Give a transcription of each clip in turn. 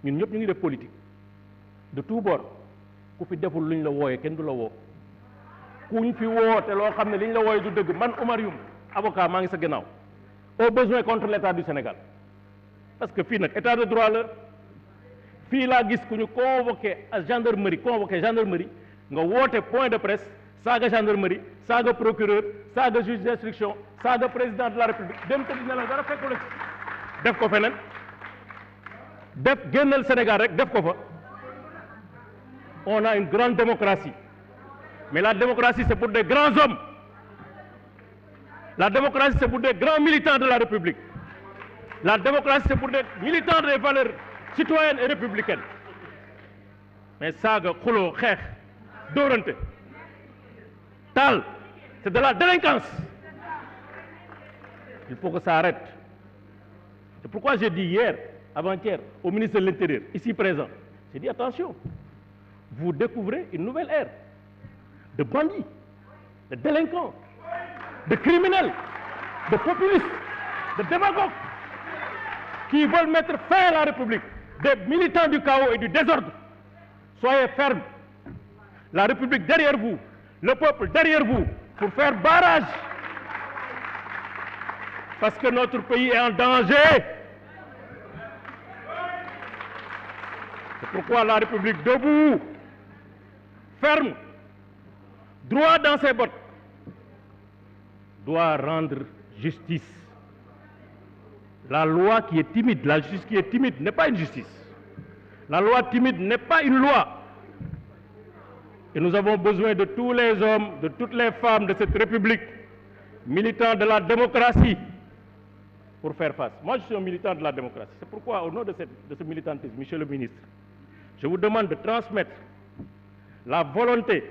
ñun ñëpp ñu ngi def politique de tout bord ku fi deful luñ la wooyee kenn du la woo kuñ fi woo te loo xam ne liñ la wooyee du dëgg man Oumar Youm avocat maa ngi sa gannaaw au besoin contre l'état du Sénégal parce que fii nag état de droit la fii laa gis ku ñu convoqué à gendarmerie nga woote point de presse saaga gendarmerie saaga procureur saaga juge d'instruction saaga président de la république dem tëdd ne la dara fekku la ci def ko feneen def génnal Sénégal rek def ko fa on a une grande démocratie mais la démocratie c'est pour des grands hommes la démocratie c'est pour des grands militants de la république la démocratie c'est pour des militants des valeurs citoyennes et républicaines mais saaga xuloo xeex dóorante taal c'est de la délinquance il faut que ça arrête c'est pourquoi j'ai dit hier avant-hier au ministre de l'Intérieur ici présent j'ai dit attention vous découvrez une nouvelle ère de bandits de délinquants de criminels de populistes de démagogues qui veulent mettre fin à la République des militants du chaos et du désordre soyez fermes la République derrière vous le peuple derrière vous pour faire barrage parce que notre pays est en danger c'est pourquoi la République debout ferme droit dans ses bottes doit rendre justice. La loi qui est timide, la justice qui est timide n'est pas une justice. La loi timide n'est pas une loi. Et nous avons besoin de tous les hommes, de toutes les femmes de cette République, militants de la démocratie, pour faire face. Moi, je suis un militant de la démocratie. C'est pourquoi, au nom de ce militantisme, Monsieur le ministre, je vous demande de transmettre la volonté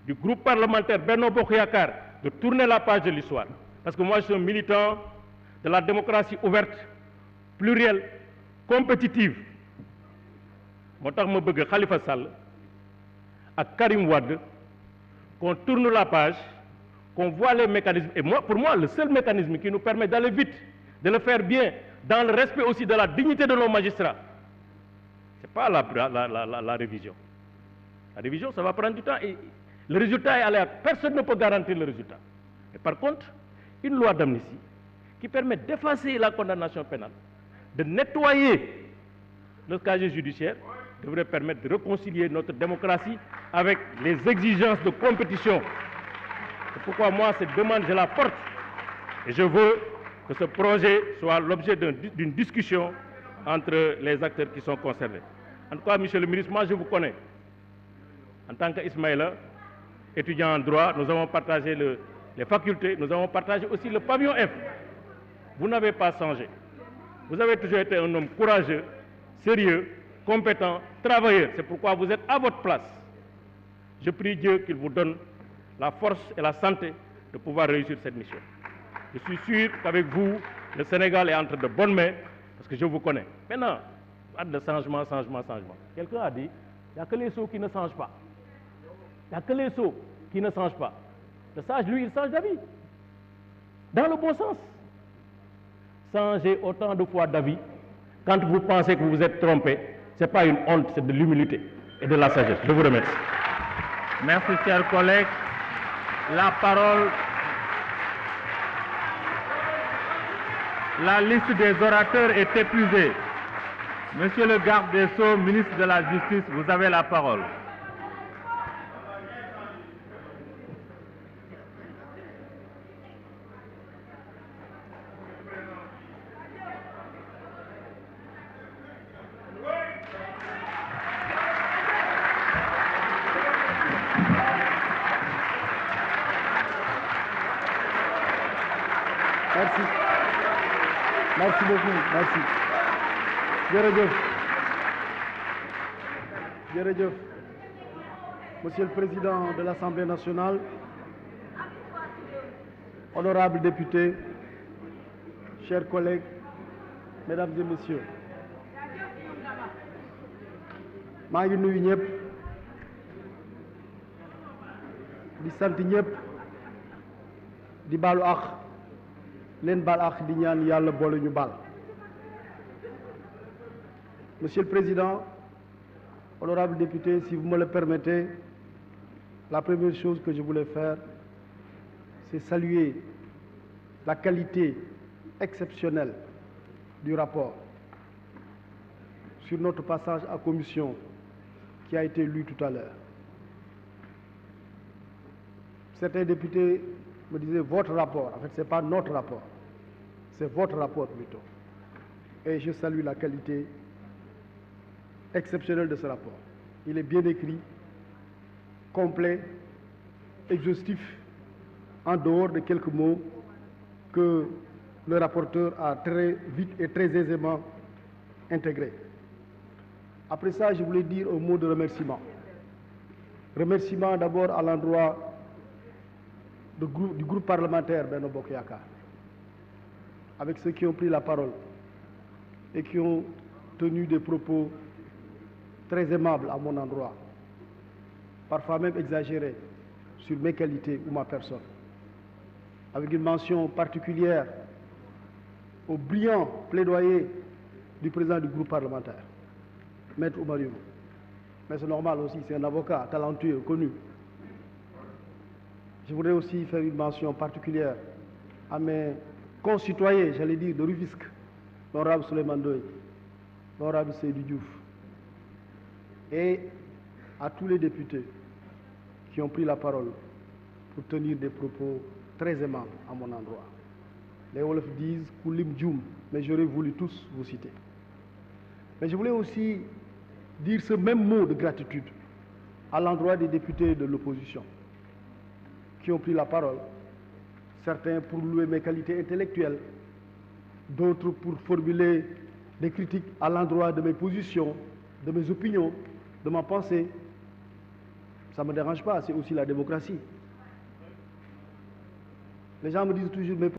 du groupe parlementaire Benno Bokk Yakaar de tourner la page de l'histoire. Parce que moi, je suis un militant de la démocratie ouverte, plurielle, compétitive. moo tax ma bëgg Khalifa Sall ak Karim Wade qu'on tourne la page, qu'on voit les mécanismes. Et moi, pour moi, le seul mécanisme qui nous permet d'aller vite, de le faire bien, dans le respect aussi de la dignité de nos magistrats, ce n'est pas la révision. La révision, ça va prendre du temps et le résultat est aléatoire. Personne ne peut garantir le résultat. Et par contre, une loi d'amnistie qui permet d'effacer la condamnation pénale, de nettoyer le casier judiciaire, devrait permettre de réconcilier notre démocratie avec les exigences de compétition. C'est pourquoi moi, cette demande, je la porte et je veux que ce projet soit l'objet d'une discussion entre les acteurs qui sont concernés. En tout cas, Monsieur le ministre, moi je vous connais. En tant qu'Ismaïla, étudiant en droit, nous avons partagé les facultés, nous avons partagé aussi le pavillon F. Vous n'avez pas changé. Vous avez toujours été un homme courageux, sérieux, compétent, travailleur. C'est pourquoi vous êtes à votre place. Je prie Dieu qu'il vous donne la force et la santé de pouvoir réussir cette mission. Je suis sûr qu'avec vous, le Sénégal est entre de bonnes mains, parce que je vous connais. Maintenant, pas de changement. Quelqu'un a dit, il n'y a que les sots qui ne changent pas. Il n'y a que les sots qui ne changent pas. Le sage, lui, il change d'avis. Dans le bon sens. Changez autant de fois d'avis quand vous pensez que vous vous êtes trompé. Ce n'est pas une honte, c'est de l'humilité et de la sagesse. Je vous remercie. Merci, chers collègues. La parole. La liste des orateurs est épuisée. Monsieur le garde des Sceaux, ministre de la Justice, vous avez la parole. Merci. Merci beaucoup. Merci. Jërëjëf. Monsieur le Président de l'Assemblée nationale, honorables députés, chers collègues, mesdames et messieurs, maa ngi nuyu ñëpp di sant ñëpp di baalu àq leen baal àq di ñaan yàlla boole ñu baal Monsieur le Président, honorables députés, si vous me le permettez, la première chose que je voulais faire, c'est saluer la qualité exceptionnelle du rapport sur notre passage à commission qui a été lu tout à l'heure. Certains députés me disaient votre rapport. En fait, ce n'est pas notre rapport, c'est votre rapport plutôt. Et je salue la qualité exceptionnelle de ce rapport. Il est bien écrit, complet, exhaustif, en dehors de quelques mots que le rapporteur a très vite et très aisément intégrés. Après ça, je voulais dire un mot de remerciement. Remerciement d'abord à l'endroit du groupe parlementaire Benno Bokk Yakaar, avec ceux qui ont pris la parole et qui ont tenu des propos très aimables à mon endroit, parfois même exagérés sur mes qualités ou ma personne, avec une mention particulière au brillant plaidoyer du président du groupe parlementaire, Maître Oumar Youm. Mais c'est normal aussi, c'est un avocat talentueux, connu. Je voudrais aussi faire une mention particulière à mes concitoyens, j'allais dire, de Rufisque, l'honorable Souleymane Ndoye, l'honorable Seydou Diouf, et à tous les députés qui ont pris la parole pour tenir des propos très aimables à mon endroit. Les Wolofs disent « Koulim Djoum », mais j'aurais voulu tous vous citer. Mais je voulais aussi dire ce même mot de gratitude à l'endroit des députés de l'opposition qui ont pris la parole, certains pour louer mes qualités intellectuelles, d'autres pour formuler des critiques à l'endroit de mes positions, de mes opinions, de ma pensée. Ça ne me dérange pas, c'est aussi la démocratie. Les gens me disent toujours, mais